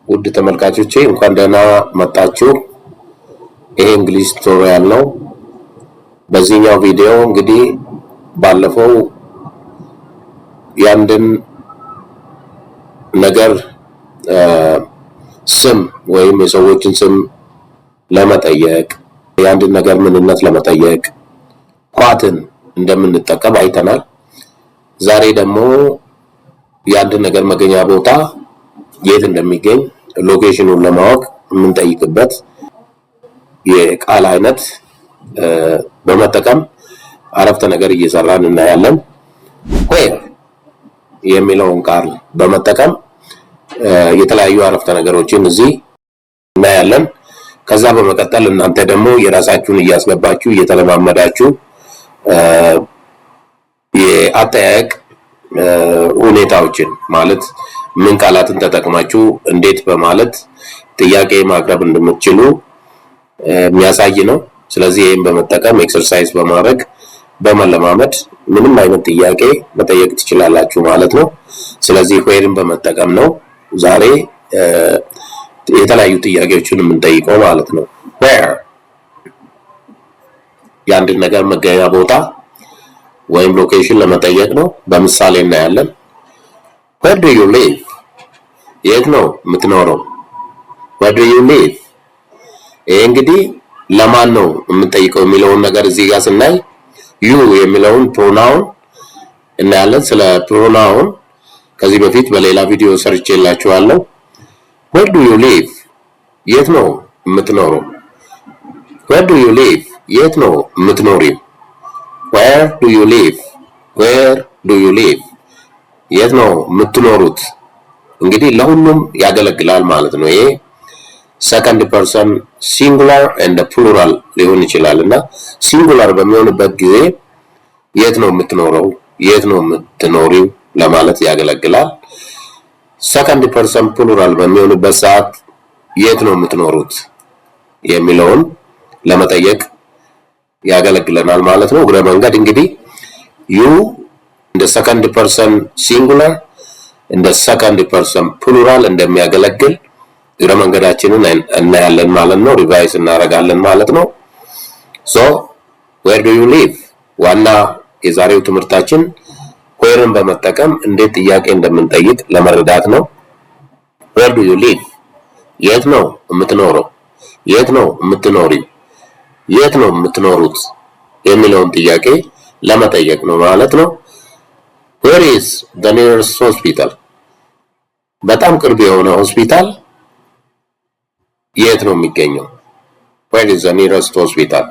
ውድ ተመልካቾቼ እንኳን ደህና መጣችሁ። ይሄ እንግሊዝ ቱቶሪያል ነው። በዚህኛው ቪዲዮ እንግዲህ ባለፈው ያንድን ነገር ስም ወይም የሰዎችን ስም ለመጠየቅ ያንድን ነገር ምንነት ለመጠየቅ ኳትን እንደምንጠቀም አይተናል። ዛሬ ደግሞ ያንድን ነገር መገኛ ቦታ የት እንደሚገኝ ሎኬሽኑን ለማወቅ የምንጠይቅበት የቃል አይነት በመጠቀም አረፍተ ነገር እየሰራን እናያለን። where የሚለውን ቃል በመጠቀም የተለያዩ አረፍተ ነገሮችን እዚህ እናያለን። ከዛ በመቀጠል እናንተ ደግሞ የራሳችሁን እያስገባችሁ እየተለማመዳችሁ የአጠያየቅ ሁኔታዎችን ማለት ምን ቃላትን ተጠቅማችሁ እንዴት በማለት ጥያቄ ማቅረብ እንደምትችሉ የሚያሳይ ነው። ስለዚህ ይሄን በመጠቀም ኤክሰርሳይዝ በማድረግ በመለማመድ ምንም አይነት ጥያቄ መጠየቅ ትችላላችሁ ማለት ነው። ስለዚህ whereን በመጠቀም ነው ዛሬ የተለያዩ ጥያቄዎችን የምንጠይቀው ማለት ነው። where ያንድን ነገር መገኛ ቦታ ወይም ሎኬሽን ለመጠየቅ ነው። በምሳሌ እናያለን። where do you live? የት ነው የምትኖረው? where do you live? ይሄ እንግዲህ ለማን ነው የምንጠይቀው የሚለውን ነገር እዚህ ጋር ስናይ you የሚለውን ፕሮናውን እናያለን። ስለ ፕሮናውን ከዚህ በፊት በሌላ ቪዲዮ ሰርቼላችኋለሁ። where do you live? የት ነው የምትኖረው? where do you live? የት ነው የምትኖሪው? where do you live? where do you live? የት ነው የምትኖሩት? እንግዲህ ለሁሉም ያገለግላል ማለት ነው። ይሄ ሰከንድ ፐርሰን ሲንጉላር ኤንድ ፕሉራል ሊሆን ይችላልና ሲንጉላር በሚሆንበት ጊዜ የት ነው የምትኖረው፣ የት ነው የምትኖሪው ለማለት ያገለግላል። ሰከንድ ፐርሰን ፕሉራል በሚሆንበት ሰዓት የት ነው የምትኖሩት የሚለውን ለመጠየቅ ያገለግለናል ማለት ነው። እግረ መንገድ እንግዲህ you እንደ ሰከንድ ፐርሰን ሲንጉላር እንደ ሰከንድ ፐርሰን ፕሉራል እንደሚያገለግል እግረ መንገዳችንን እናያለን ማለት ነው። ሪቫይስ እናደርጋለን ማለት ነው። so where do you live ዋና የዛሬው ትምህርታችን whereን በመጠቀም እንዴት ጥያቄ እንደምንጠይቅ ለመረዳት ነው። where do you live የት ነው የምትኖረው፣ የት ነው የምትኖሪው፣ የት ነው የምትኖሩት የሚለውን ጥያቄ ለመጠየቅ ነው ማለት ነው። where is the nearest hospital በጣም ቅርብ የሆነ ሆስፒታል የት ነው የሚገኘው? where is the nearest hospital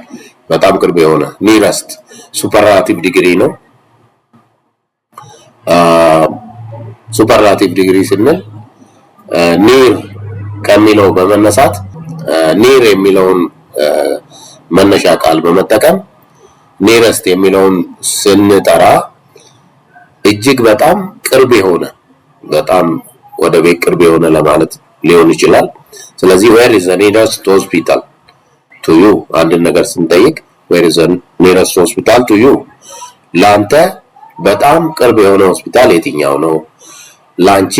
በጣም ቅርብ የሆነ nearest ሱፐርላቲቭ ዲግሪ ነው። ሱፐርላቲቭ ዲግሪ ስንል near ከሚለው በመነሳት near የሚለውን መነሻ ቃል በመጠቀም nearest የሚለውን ስንጠራ እጅግ በጣም ቅርብ የሆነ በጣም ወደ ቤት ቅርብ የሆነ ለማለት ሊሆን ይችላል። ስለዚህ where is the nearest hospital to you አንድ ነገር ስንጠይቅ where is the nearest hospital to you ላንተ በጣም ቅርብ የሆነ ሆስፒታል የትኛው ነው? ላንቺ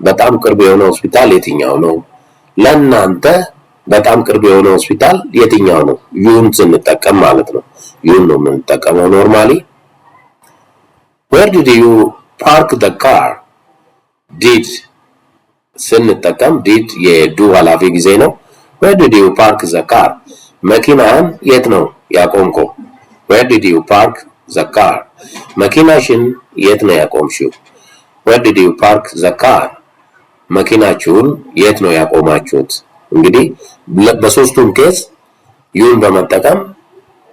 በጣም ቅርብ የሆነ ሆስፒታል የትኛው ነው? ለናንተ በጣም ቅርብ የሆነ ሆስፒታል የትኛው ነው? ዩን ስንጠቀም ማለት ነው። ዩን ነው የምንጠቀመው ኖርማሊ። where did you park the car did ስንጠቀም did የዱ ኃላፊ ጊዜ ነው። where did you park the car መኪናን የት ነው ያቆምከው? where did you park the car መኪናሽን የት ነው ያቆምሽው? where did you park the car መኪናችሁን የት ነው ያቆማችሁት? እንግዲህ በሶስቱም ኬስ ዩን በመጠቀም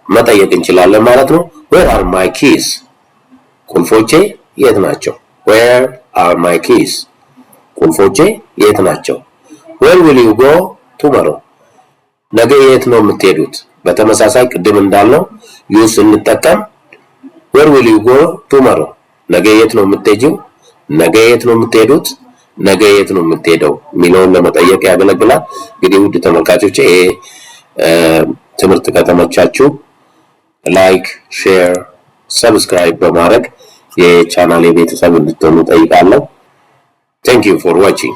መጠየቅ እንችላለን ማለት ነው። where are my keys ቁልፎቼ የት ናቸው? where are my keys ቁልፎቼ የት ናቸው? where will you go tomorrow ነገ የት ነው የምትሄዱት? በተመሳሳይ ቅድም እንዳልነው ዩ ስንጠቀም where will you go tomorrow ነገ የት ነው የምትሄጂው? ነገ የት ነው የምትሄዱት? ነገ የት ነው የምትሄደው የሚለውን ለመጠየቅ ያገለግላል። እንግዲህ ውድ ተመልካቾች ይሄ ትምህርት ከተመቻችሁ ላይክ፣ ሼር፣ ሰብስክራይብ በማድረግ የቻናሌ ቤተሰብ እንድትሆኑ ጠይቃለሁ። Thank you for watching.